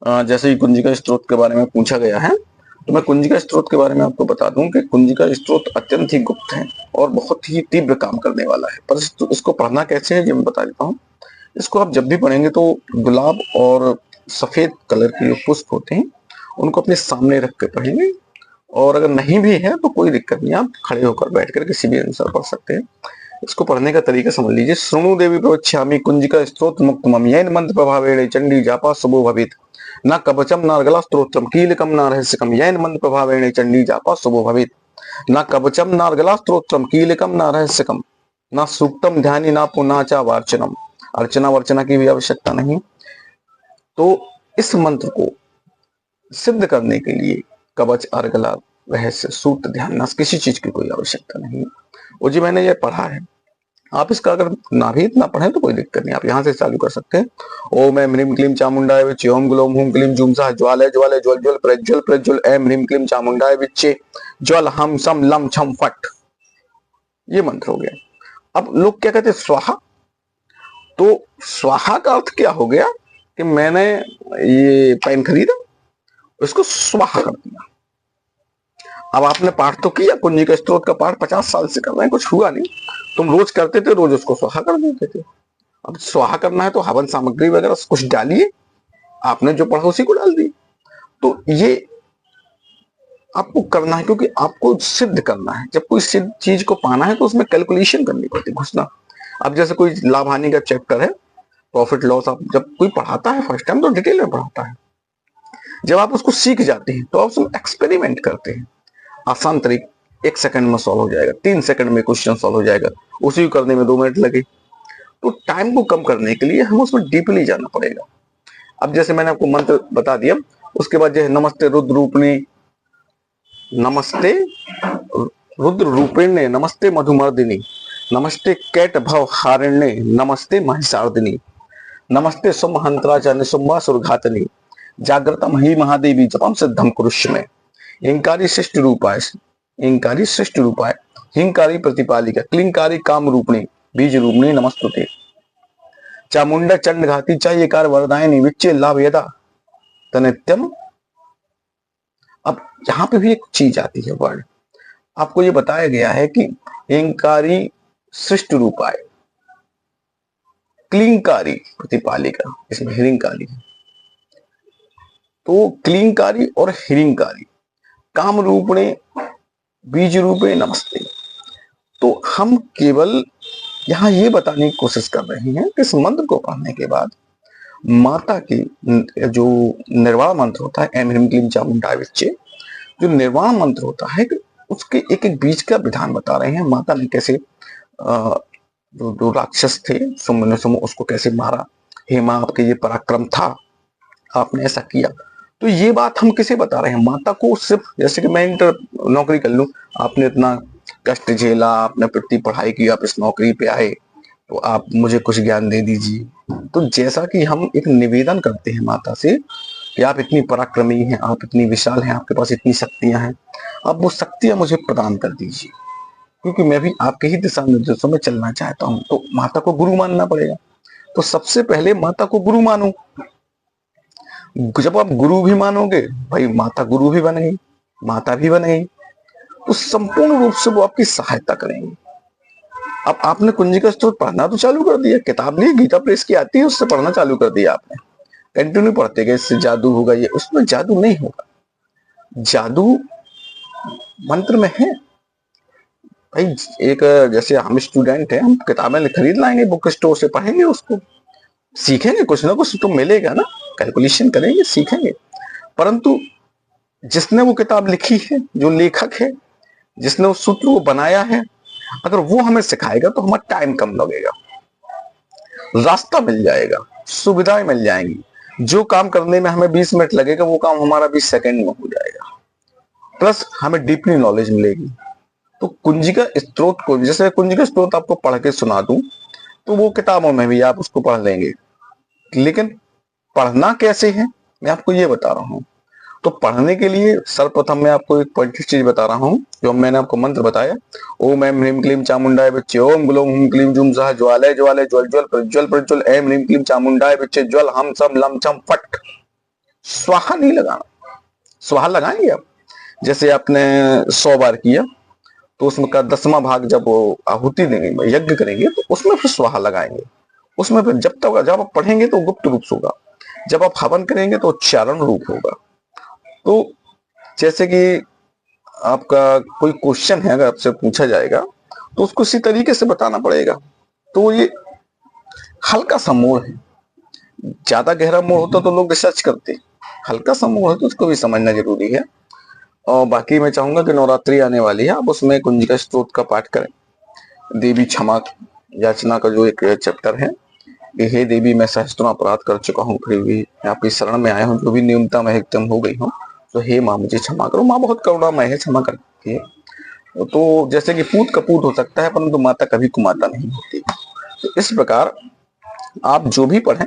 जैसे ही कुंजिका स्त्रोत के बारे में पूछा गया है, तो मैं कुंजिका स्त्रोत के बारे में आपको बता दूं कि कुंजिका स्त्रोत अत्यंत ही गुप्त है और बहुत ही तीव्र काम करने वाला है। पर इसको पढ़ना कैसे है ये मैं बता देता हूँ। इसको आप जब भी पढ़ेंगे तो गुलाब और सफेद कलर के जो पुष्प होते हैं उनको अपने सामने रख के पढ़ेंगे, और अगर नहीं भी है तो कोई दिक्कत नहीं, आप खड़े होकर बैठकर किसी भी अनुसार पढ़ सकते हैं। इसको पढ़ने का तरीका समझ लीजिए। शृणु देवी प्रवक्ष्यामि कुंजिका स्त्रोत मुक्तमं येन मंत्र प्रभावेण चंडी जापा शुभो भवेत् न कवचम न अर्गला स्तोत्रम कीलकम न रहस्यकम येन मंत्र प्रभावेण चंडी जापा शुभो भवेत् न कवचम न अर्गला स्तोत्रम कीलकम न रहस्यकम न सूक्तम ध्यानी न पुना चा वार्चनम। अर्चना वर्चना की भी आवश्यकता नहीं। तो इस मंत्र को सिद्ध करने के लिए कवच अर्गला रहस्य सूक्त ध्यान किसी चीज की कोई आवश्यकता नहीं। वो जी मैंने ये पढ़ा है। आप इसका अगर ना भी इतना पढ़े तो कोई दिक्कत नहीं, आप यहाँ से चालू कर सकते हैं। ओम ऐं ह्रीं क्लीं चामुंडाय विच्चे ओम ग्लोम हुम क्लीं जूम सः ज्वालय ज्वालय ज्वल ज्वल प्रज्वल प्रज्वल ऐं ह्रीं क्लीं चामुंडाय विच्चे ज्वल हम सम लम छम फट। ये मंत्र हो गया। अब लोग क्या कहते हैं स्वाहा, तो स्वाहा का अर्थ क्या हो गया कि मैंने ये पेन खरीदा, उसको स्वाहा कर दिया। अब आपने पाठ तो किया, कुंजिका स्त्रोत का पाठ 50 साल से कर रहे हैं, कुछ हुआ नहीं, तुम रोज करते थे, रोज उसको स्वाहा कर देते थे। अब स्वाहा करना है तो हवन सामग्री वगैरह कुछ डालिए, आपने जो पढ़ा उसी को डाल दी। तो ये आपको करना है क्योंकि आपको सिद्ध करना है। जब कोई सिद्ध चीज को पाना है तो उसमें कैलकुलेशन करनी पड़ती है, घुसना। अब जैसे कोई लाभ हानि का चैप्टर है, प्रॉफिट लॉस, आप जब कोई पढ़ाता है फर्स्ट टाइम तो डिटेल में पढ़ाता है। जब आप उसको सीख जाते हैं तो आप उसमें एक्सपेरिमेंट करते हैं। आसान तरीके 1 सेकंड में सॉल्व हो जाएगा, 3 सेकंड में क्वेश्चन सॉल्व हो जाएगा, उसी को करने में 2 मिनट लगे। तो टाइम को कम करने के लिए हम उसमें डीपली जाना पड़ेगा। अब जैसे मैंने आपको मंत्र बता दिया, उसके बाद जो है नमस्ते रुद्र रूपिणी, नमस्ते रुद्र रूपिण्ये, नमस्ते मधुमर्दिनी, नमस्ते कैट भव हारिण्ये, नमस्ते महिषार्दिनी, नमस्ते सुमहंत्रा च निसुम्बासुर घातनी, जागृतम ही महादेवी जपम सिद्धम कुरुष्य में, इंकारी सृष्टि रूपाय, इंकारी सृष्टि रूपाय, हिंकारी प्रतिपालिका, क्लिंकारी काम रूपणी, बीज रूपणी नमस्तुते, चामुंडा चंड घाती चायकार वरदायिनी विच्चे लाभ यदा तनित्यम। अब यहां पे भी एक चीज आती है, वर्ड आपको ये बताया गया है कि इंकारी सृष्टि रूपाय, क्लिंकारी प्रतिपालिका, इसमें हिरिंकारी है। तो क्लिंकारी और हिरिंकारी, काम रूपणे बीज रूपे नमस्ते। तो हम केवल यहां ये बताने की कोशिश कर रहे हैं कि इस मंत्र को पढ़ने के बाद माता की जो निर्वाण मंत्र होता है, ऐं ह्रीं क्लीं चामुंडाय विच्चे, जो निर्वाण मंत्र होता है उसके एक एक बीज का विधान बता रहे हैं। माता ने कैसे जो राक्षस थे सुम उसको कैसे मारा, हे माँ आपके ये पराक्रम था, आपने ऐसा किया। तो ये बात हम किसे बता रहे हैं? माता को। सिर्फ जैसे कि मैं इंटर नौकरी कर लूं, आपने इतना कष्ट झेला, आपने इतनी पढ़ाई की, आप इस नौकरी पे आए, तो आप मुझे कुछ ज्ञान दे दीजिए। तो जैसा कि हम एक निवेदन करते हैं माता से कि आप इतनी पराक्रमी हैं, आप इतनी विशाल हैं, आपके पास इतनी शक्तियां हैं, आप वो शक्तियां मुझे प्रदान कर दीजिए, क्योंकि मैं भी आपके ही दिशा निर्देशों में चलना चाहता हूं। तो माता को गुरु मानना पड़ेगा। तो सबसे पहले माता को गुरु मानो। जब आप गुरु भी मानोगे, भाई माता गुरु भी बन गई, माता भी बन गई, तो संपूर्ण रूप से वो आपकी सहायता करेंगे। अब आपने कुंजिका स्त्रोत पढ़ना तो चालू कर दिया, किताब ली, गीता प्रेस की आती है, उससे पढ़ना चालू कर दिया आपने, कंटिन्यू पढ़ते गए, इससे जादू होगा, ये उसमें जादू नहीं होगा। जादू मंत्र में है भाई। एक जैसे हम स्टूडेंट हैं, हम किताबें खरीद लाएंगे बुक स्टोर से, पढ़ेंगे, उसको सीखेंगे, कुछ ना कुछ तो मिलेगा ना, कैलकुलेशन करेंगे, सीखेंगे। परंतु जिसने वो किताब लिखी है, जो लेखक है, जिसने उस सूत्र को बनाया है, अगर वो हमें सिखाएगा तो हमारा टाइम कम लगेगा, रास्ता मिल जाएगा, सुविधाएं मिल जाएंगी। जो काम करने में हमें 20 मिनट लगेगा वो काम हमारा 20 सेकंड में हो जाएगा, प्लस हमें डीपली नॉलेज मिलेगी। तो कुंजिका स्त्रोत को, जैसे कुंजिका स्त्रोत आपको पढ़ के सुना दूं तो वो किताबों में भी आप उसको पढ़ लेंगे, लेकिन पढ़ना कैसे है मैं आपको ये बता रहा हूं। तो पढ़ने के लिए सर्वप्रथम मैं आपको एक पॉइंटेड चीज बता रहा हूं, जो मैंने आपको मंत्र बताया, ओम ऐं ह्रीं क्लीं चामुंडाय विच्चे ओम ग्लोम हुम क्लीं जूम सः ज्वालय ज्वालय ज्वल ज्वल प्रज्वल प्रज्वल ऐं ह्रीं क्लीं चामुंडाय विच्चे ज्वल हम सम लम छम फट। स्वाहा नहीं लगाना। स्वाहा लगाएंगे आप, जैसे आपने 100 बार किया तो उसमें का 10वां भाग जब वो आहुति देंगे, यज्ञ करेंगे, तो उसमें फिर स्वाहा लगाएंगे। उसमें फिर जब आप पढ़ेंगे तो गुप्त रूप से होगा, जब आप हवन करेंगे तो उच्चारण रूप होगा। तो जैसे कि आपका कोई क्वेश्चन है, अगर आपसे पूछा जाएगा तो उसको इसी तरीके से बताना पड़ेगा। तो ये हल्का सा मोड़ है, ज्यादा गहरा मोड़ होता तो लोग रिसर्च करते, हल्का सा मोड़ है तो उसको भी समझना जरूरी है। और बाकी मैं चाहूंगा कि नवरात्रि आने वाली है, आप उसमें कुंजिका स्तोत्र का पाठ करें। देवी क्षमा याचना का जो एक चैप्टर है, कि हे देवी मैं सहस्त्रों अपराध कर चुका हूँ, फिर भी आपकी शरण में आया हूँ, जो भी न्यूनतम मैं एकदम हो गई हूँ, तो हे माँ मुझे क्षमा करो। माँ बहुत करुणामय है, क्षमा करती है। तो जैसे कि पूत कपूत हो सकता है, परंतु माता कभी कुमाता नहीं होती। तो इस प्रकार आप जो भी पढ़ें,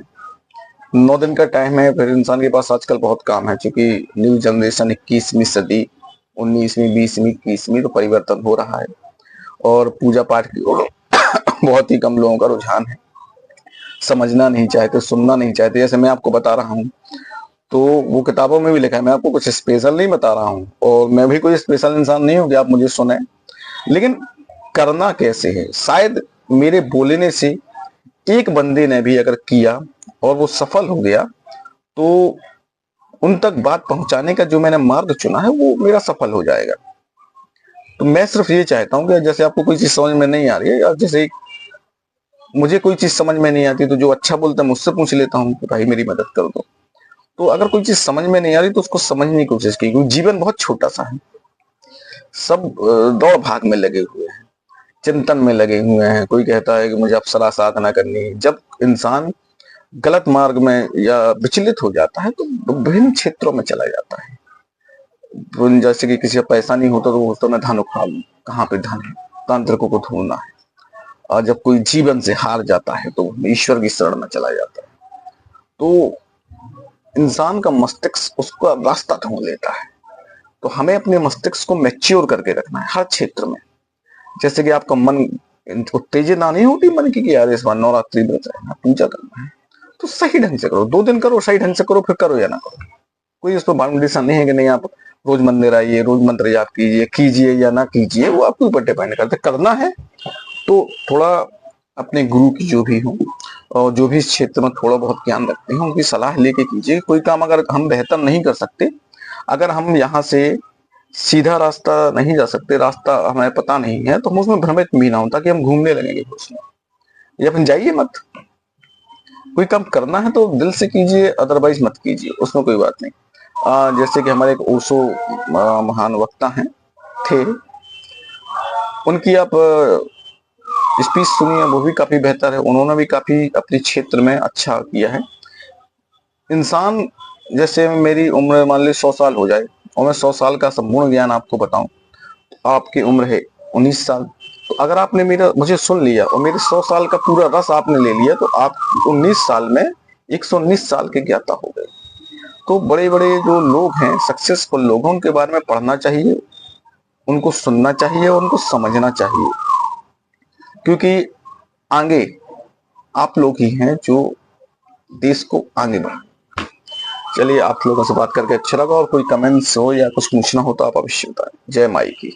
9 दिन का टाइम है, फिर इंसान के पास आजकल बहुत काम है, क्योंकि न्यू जनरेशन 21वीं सदी, 19वीं 20वीं 21वीं तो परिवर्तन हो रहा है, और पूजा पाठ की ओर बहुत ही कम लोगों का रुझान है, समझना नहीं चाहते, सुनना नहीं चाहते। जैसे मैं आपको बता रहा हूँ तो वो किताबों में भी लिखा है, मैं आपको कुछ स्पेशल नहीं बता रहा हूँ, और मैं भी कोई स्पेशल इंसान नहीं हूँ कि आप मुझे सुने, लेकिन करना कैसे है। शायद मेरे बोलने से एक बंदे ने भी अगर किया और वो सफल हो गया, तो उन तक बात पहुंचाने का जो मैंने मार्ग चुना है वो मेरा सफल हो जाएगा। तो मैं सिर्फ ये चाहता हूँ कि जैसे आपको कोई चीज समझ में नहीं आ रही है, या जैसे मुझे कोई चीज समझ में नहीं आती तो जो अच्छा बोलता है मुझसे पूछ लेता हूँ कि भाई मेरी मदद कर दो। तो अगर कोई चीज समझ में नहीं आ रही तो उसको समझने की कोशिश की, क्योंकि जीवन बहुत छोटा सा है, सब दौड़ भाग में लगे हुए हैं, चिंतन में लगे हुए हैं। कोई कहता है कि मुझे अप्सरा साधना करनी है। जब इंसान गलत मार्ग में या विचलित हो जाता है तो विभिन्न क्षेत्रों में चला जाता है। जैसे कि किसी का पैसा नहीं होता तो वो सोचता मैं धन उठा लूं, कहाँ पे धन है, तांत्रिकों को ढूंढना है। और जब कोई जीवन से हार जाता है तो ईश्वर की शरण में चला जाता है। तो इंसान का मस्तिष्क उसका रास्ता ढूंढ लेता है। तो हमें अपने मस्तिष्क को मैच्योर करके रखना है हर क्षेत्र में। जैसे कि आपका मन उत्तेजना नहीं होती मन की कि यार इस बार नवरात्रि व्रत है, पूजा करना है, तो सही ढंग से करो, 2 दिन करो, सही ढंग से करो, फिर करो या ना करो। कोई इस पर बाउंडेशन नहीं है कि नहीं आप रोज मंदिर आइए, रोज मंत्र जाप कीजिए या ना कीजिए, वो आपके ऊपर डिपेंड करता है। करना है तो थोड़ा अपने गुरु की जो भी हो और जो भी इस क्षेत्र में थोड़ा बहुत ज्ञान रखते हैं उनकी सलाह लेके कीजिए। कोई काम अगर हम बेहतर नहीं कर सकते, अगर हम यहाँ से सीधा रास्ता नहीं जा सकते, रास्ता हमें पता नहीं है, तो हम उसमें भ्रमित भी ना हो, ताकि हम घूमने लगेंगे उसमें। या फिर जाइए मत, कोई काम करना है तो दिल से कीजिए, अदरवाइज मत कीजिए, उसमें कोई बात नहीं। जैसे कि हमारे एक ओशो महान वक्ता हैं थे, उनकी आप स्पीच सुनिए, वो भी काफी बेहतर है। उन्होंने भी काफी अपने क्षेत्र में अच्छा किया है। इंसान, जैसे मेरी उम्र मान ली 100 साल हो जाए और मैं 100 साल का संपूर्ण ज्ञान आपको बताऊं, आपकी उम्र है 19 साल, तो अगर आपने मेरा मुझे सुन लिया और मेरे 100 साल का पूरा रस आपने ले लिया, तो आप 19 साल में 119 साल के ज्ञाता हो गए। तो बड़े बड़े जो लोग हैं, सक्सेसफुल लोग हैं, उनके बारे में पढ़ना चाहिए, उनको सुनना चाहिए, उनको समझना चाहिए, क्योंकि आगे आप लोग ही हैं जो देश को आगे बढ़ाएं। चलिए, आप लोगों से बात करके अच्छा लगा, और कोई कमेंट्स हो या कुछ पूछना हो तो आप अवश्य बताएं। जय माई की।